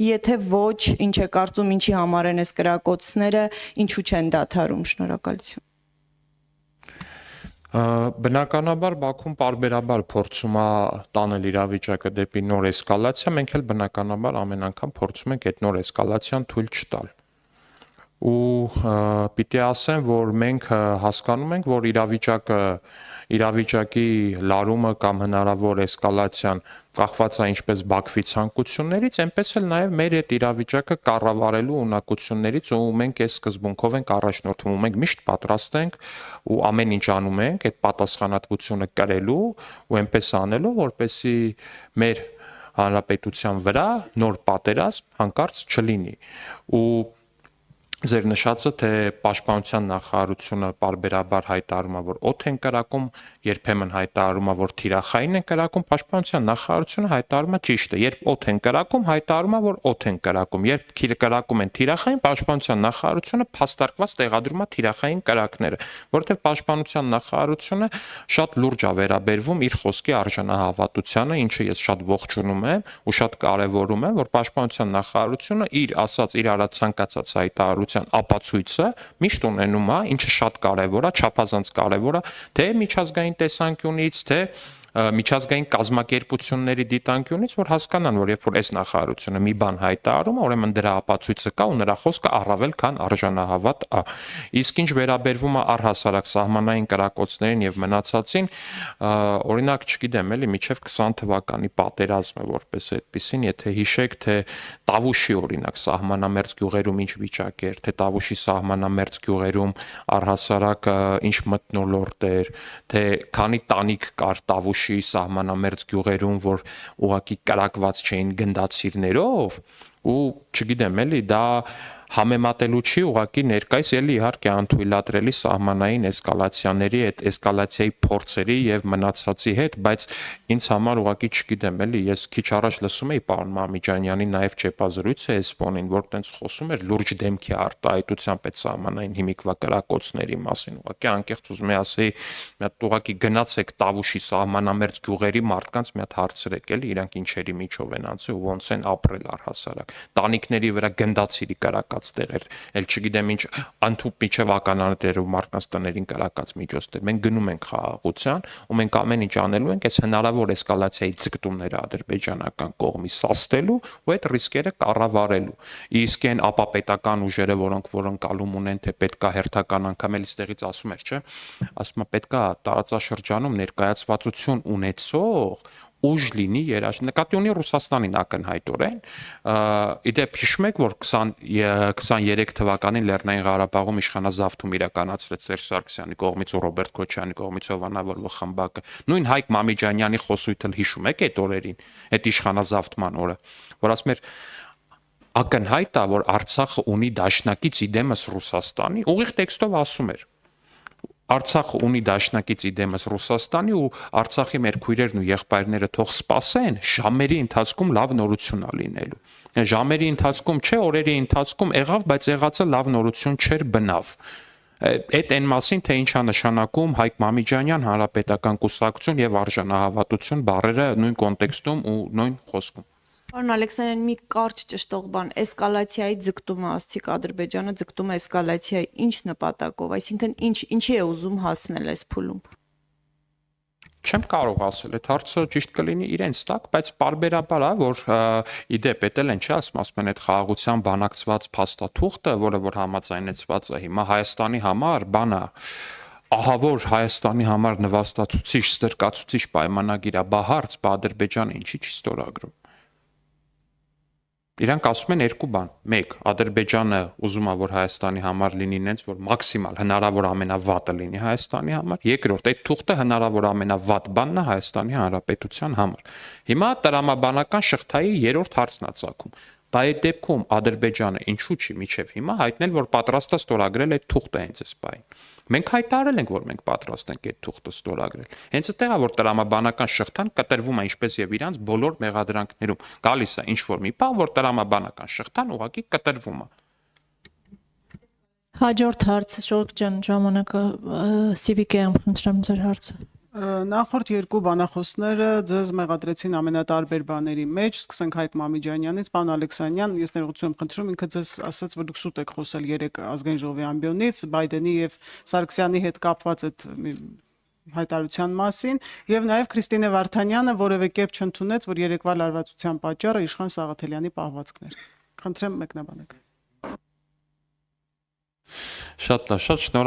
Եթե ոչ, ինչ է կարծում, ինչի համար են այս կրակոցները, ինչու չեն դադարում, շնորհակալություն։ Բնականաբար Բաքուն պարբերաբար փորձում է տանել իրավիճակը դեպի նոր էսկալացիա, մենք էլ բնականաբար ամեն անգամ փորձում ենք այդ նոր էսկալացիան թույլ չտալ։ Ու պիտի ասեմ, որ մենք հասկանում ենք, որ իրավիճակի լարումը կամ հնարավոր էսկալացիան կախված է ինչպես Բաքվի ցանկություններից, այնպես էլ նաև մեր այդ իրավիճակը կառավարելու ունակություններից, ու մենք այս սկզբունքով ենք առաջնորդվում, ու մենք միշտ պատրաստ ենք ու ամեն ինչ անում ենք այդ պատասխանատվությունը կրելու ու այնպես անելու, որպեսզի մեր հանրապետության վրա նոր պատերազմ հանկարծ չլինի։ Ու ձեր նշածը, թե Պաշտպանության նախարարությունը պարբերաբար հայտարարում է, որ օդ են կրակում, երբեմն հայտարարում է, որ թիրախային են կրակում, Պաշտպանության նախարարությունը հայտարարում է ճիշտը, երբ օդ են կրակում, հայտարարում է, որ օդ են կրակում, երբ կրակում են թիրախային, Պաշտպանության նախարարությունը փաստարկված տեղադրում է թիրախային կրակները, որովհետև Պաշտպանության նախարարությունը շատ լուրջ է վերաբերվում իր խոսքի արժանահավատությանը, ինչը ես շատ ողջունում եմ ու շատ կարևորում եմ, որ Պաշտպանության նախարարությունը իր ասած իր արած ցանկացած հայտարարության ապացույցը միշտ ունենում է, ինչը շատ կարևոր է, չափազանց կարևոր է, թե միջազգային տեսանկյունից, թե միջազգային կազմակերպությունների դիտանկյունից, որ հասկանան, որ երբ որ այս նախարարությունը մի բան հայտարարում է, ուրեմն դրա ապացույցը կա ու նրա խոսքը առավել քան արժանահավատ է։ Իսկ ինչ վերաբերվում է առհասարակ սահմանային կրակոցներին եւ մնացածին, օրինակ, չգիտեմ, էլի միջև 20 թվականի պատերազմը որպես այդպեսին, եթե հիշեք, թե Տավուշի օրինակ սահմանամերձ գյուղերում ինչ վիճակ էր, թե Տավուշի սահմանամերձ գյուղերում առհասարակ ինչ մթնոլորտ էր, թե քանի տանիք կար Տավուշի սահմանամերձ գյուղերում, որ ուղղակի կրակված չէին գնդացիրներով, ու չգիտեմ, էլի դա համեմատելու չի, ուղղակի ներկայիս էլի իհարկե անթույլատրելի սահմանային էսկալացիաների, այդ էսկալացիայի փորձերի եւ մնացածի հետ, բայց ինձ համար ուղղակի չգիտեմ, էլի ես քիչ առաջ լսում էի պարոն Մամիջանյանի նաեւ ճեպազրույցը այս ֆոնին, որ տենց խոսում էր լուրջ դեմքի արտահայտությամբ այդ սահմանային հիմիկվա կրակոցների մասին, ուղղակի անկեղծ ուզում եմ ասեի, մի հատ ուղղակի գնացեք Տավուշի սահմանամերձ գյուղերի մարդկանց մի հատ հարցրեք, էլի իրանք ինչերի միջով են անցել ու ոնց են ապրել առհասարակ։ Տանիքների վրա գնդացիրի կրակած տեղեր, էլ չգիտեմ ինչ անթուփ միջև ականանետերով մարդկանց տներին կրակած միջոցներ։ Մենք գնում ենք խաղաղության ու մենք ամեն ինչ անելու ենք այս հնարավոր էսկալացիայի ձգտումները ադրբեջանական կողմից սաստելու ու այդ ռիսկերը կառավարելու։ Իսկ այն ապապետական ուժերը, որոնք անկալում ունեն, թե պետքա հերթական անգամ էլ ստեղից ասում էր, չէ, ասում է պետքա տարածաշրջանում ներկայացվածություն ունեցող ուժ լինի նկատի ունի Ռուսաստանին ակնհայտորեն, իդեպ հիշում եք, որ 23 թվականին Լեռնային Ղարաբաղում իշխանազավթում իրականացրեց Սերժ Սարգսյանի կողմից ու Ռոբերտ Քոչարյանի կողմից հովանավորվող խմբակը, նույն Հայկ Մամիջանյանի խոսույթը հիշում եք այդ օրերին, այդ իշխանազավթման օրը, որ ասում էր ակնհայտ է, որ Արցախը ունի դաշնակից իդեմս Ռուսաստանի, ուղիղ տեքստով ասում էր Արցախը ունի դաշնակից իդեմս Ռուսաստանի ու Արցախի մեր քույրերն ու եղբայրները թող սպասեն, ժամերի ընթացքում լավ նորություն է լինելու։ Ժամերի ընթացքում չէ, օրերի ընթացքում եղավ, բայց եղածը լավ նորություն չէր բնավ։ Այդ այն մասին, թե ինչ է նշանակում Հայկ Մամիջանյան, Հանրապետական կուսակցություն եւ արժանահավատություն բառերը նույն կոնտեքստում ու նույն խոսքում։ Պարոն Ալեքսանյան, մի կարճ ճշտող բան, էսկալացիայի ձգտումը, ասցիք Ադրբեջանը ձգտում է էսկալացիայի, ինչ նպատակով, այսինքն ինչի է ուզում հասնել այս փուլում։ Չեմ կարող ասել, այդ հարցը ճիշտ կլինի իրենց տակ, բայց պարբերաբար է, որ իդեպ էտել են, չէ, ասում են այդ խաղաղության բանակցված փաստաթուղթը, որը որ համաձայնեցված է հիմա Հայաստանի համար, բան է, ահավոր Հայաստանի համար նվաստացուցիչ, ստրկացուցիչ պայմանագիր է, բա հարց, բա Ադրբեջանը ինչի՞ չի ստորագրում։ Իրանք ասում են երկու բան. մեկ, Ադրբեջանը ուզում է, որ Հայաստանի համար լինի նենց, որ մաքսիմալ հնարավոր ամենավատը լինի Հայաստանի համար։ Երկրորդ, այդ թուղթը հնարավոր ամենավատ բանն է Հայաստանի Հանրապետության համար։ Հիմա տրամաբանական շղթայի երրորդ հարցն է ծագում։ Բայց այդ դեպքում Ադրբեջանը ինչու՞ չի միջև հիմա հայտնել, որ պատրաստ է ստորագրել այդ թուղթը հենց այս բային։ Մենք հայտարարել ենք, որ մենք պատրաստ ենք այդ թուղթը ստորագրել։ Հենց այդտեղ է, որ տրամաբանական շղթան կտրվում է ինչպես եւ իրանց բոլոր մեղադրանքներում։ Գալիս է ինչ որ մի բան, որ տրամաբանական շղթան ուղղակի կտրվում է։ Հաջորդ հարցը, Շոլիկ ջան, ժամանակը Civic-ը խնդրեմ ձեր հարցը։ Նախորդ երկու բանախոսները ձեզ մեղադրեցին ամենատարբեր բաների մեջ, սկսենք Հայկ Մամիջանյանից, պարոն Ալեքսանյան, ես ներողություն եմ խնդրում, ինքը ձեզ ասաց, որ դուք սուտ եք խոսել 3 ազգային ժողովի ամբիոնից, Բայդենի եւ Սարգսյանի հետ կապված այդ հայտարարության մասին, եւ նաեւ Քրիստինե Վարդանյանը որևէ կերպ չընդունեց, որ երեկվա լարվածության պատճառը Իշխան Սաղաթելյանի պահվածքն էր։ Խնդրեմ մեկնաբանեք։ Շատ լավ, շատ շնորհակալ